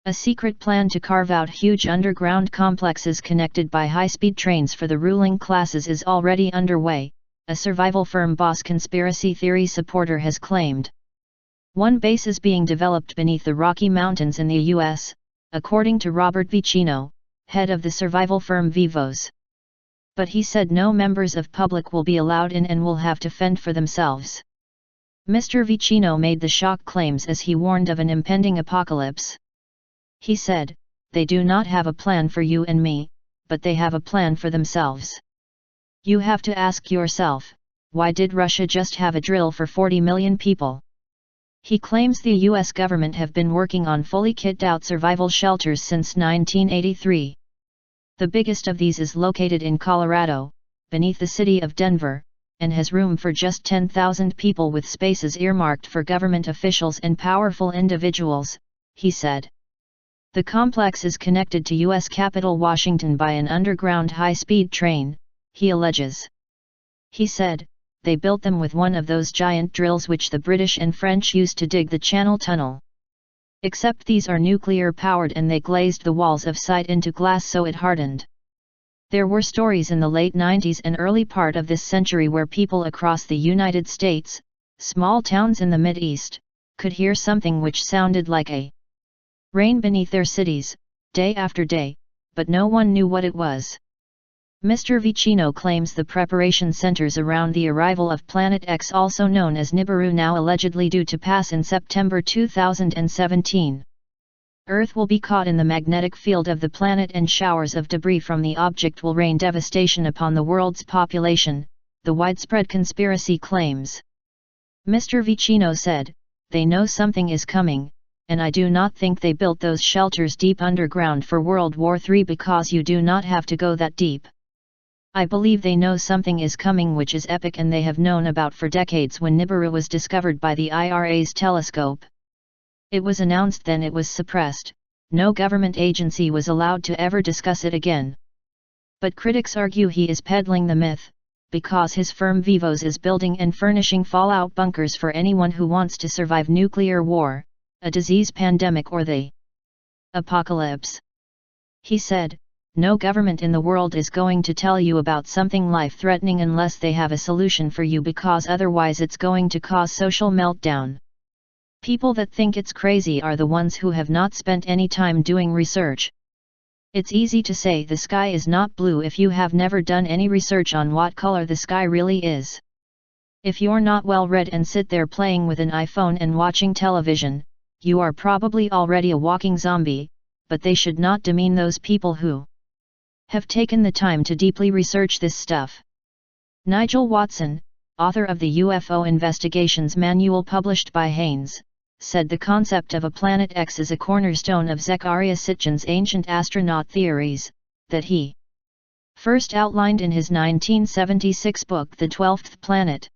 A secret plan to carve out huge underground complexes connected by high-speed trains for the ruling classes is already underway, a survival firm boss conspiracy theory supporter has claimed. One base is being developed beneath the Rocky Mountains in the U.S., according to Robert Vicino, head of the survival firm Vivos. But he said no members of public will be allowed in and will have to fend for themselves. Mr. Vicino made the shock claims as he warned of an impending apocalypse. He said, "They do not have a plan for you and me, but they have a plan for themselves. You have to ask yourself, why did Russia just have a drill for 40 million people?" He claims the U.S. government have been working on fully kitted-out survival shelters since 1983. The biggest of these is located in Colorado, beneath the city of Denver, and has room for just 10,000 people with spaces earmarked for government officials and powerful individuals, he said. The complex is connected to U.S. capital Washington by an underground high-speed train, he alleges. He said, "They built them with one of those giant drills which the British and French used to dig the Channel Tunnel. Except these are nuclear-powered and they glazed the walls of sight into glass so it hardened." There were stories in the late 90s and early part of this century where people across the United States, small towns in the Mid-East, could hear something which sounded like a rain beneath their cities, day after day, but no one knew what it was. Mr. Vicino claims the preparation centers around the arrival of Planet X, also known as Nibiru, now allegedly due to pass in September 2017. Earth will be caught in the magnetic field of the planet and showers of debris from the object will rain devastation upon the world's population, the widespread conspiracy claims. Mr. Vicino said, "They know something is coming, and I do not think they built those shelters deep underground for World War III because you do not have to go that deep. I believe they know something is coming which is epic and they have known about for decades when Nibiru was discovered by the IRA's telescope. It was announced then it was suppressed, no government agency was allowed to ever discuss it again. But critics argue he is peddling the myth, because his firm Vivos is building and furnishing fallout bunkers for anyone who wants to survive nuclear war, a disease pandemic or the apocalypse." He said, "No government in the world is going to tell you about something life-threatening unless they have a solution for you because otherwise it's going to cause social meltdown. People that think it's crazy are the ones who have not spent any time doing research. It's easy to say the sky is not blue if you have never done any research on what color the sky really is. If you're not well read and sit there playing with an iPhone and watching television, you are probably already a walking zombie, but they should not demean those people who have taken the time to deeply research this stuff." Nigel Watson, author of the UFO Investigations Manual published by Haynes, said the concept of a Planet X is a cornerstone of Zecharia Sitchin's ancient astronaut theories, that he first outlined in his 1976 book The 12th Planet.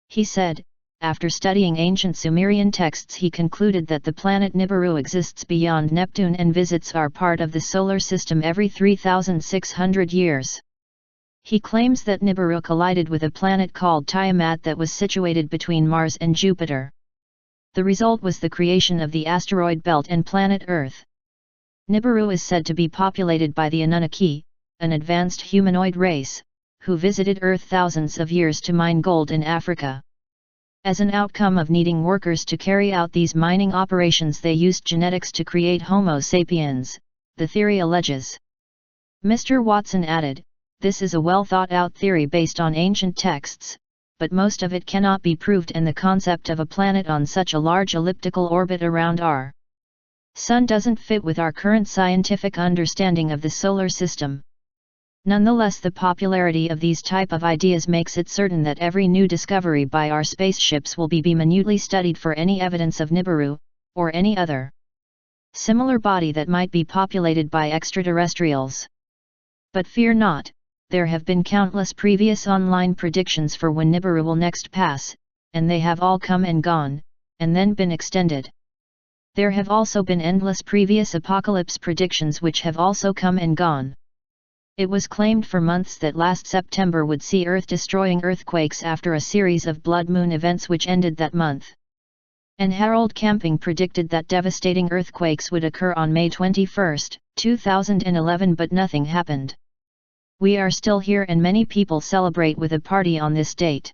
He said, after studying ancient Sumerian texts he concluded that the planet Nibiru exists beyond Neptune and visits our part of the solar system every 3,600 years. He claims that Nibiru collided with a planet called Tiamat that was situated between Mars and Jupiter. The result was the creation of the asteroid belt and planet Earth. Nibiru is said to be populated by the Anunnaki, an advanced humanoid race, who visited Earth thousands of years to mine gold in Africa. As an outcome of needing workers to carry out these mining operations they used genetics to create Homo sapiens, the theory alleges. Mr. Watson added, "This is a well-thought-out theory based on ancient texts, but most of it cannot be proved and the concept of a planet on such a large elliptical orbit around our Sun doesn't fit with our current scientific understanding of the solar system." Nonetheless, the popularity of these type of ideas makes it certain that every new discovery by our spaceships will be minutely studied for any evidence of Nibiru, or any other similar body that might be populated by extraterrestrials. But fear not, there have been countless previous online predictions for when Nibiru will next pass, and they have all come and gone, and then been extended. There have also been endless previous apocalypse predictions which have also come and gone. It was claimed for months that last September would see Earth-destroying earthquakes after a series of blood moon events which ended that month. And Harold Camping predicted that devastating earthquakes would occur on May 21, 2011, but nothing happened. We are still here and many people celebrate with a party on this date.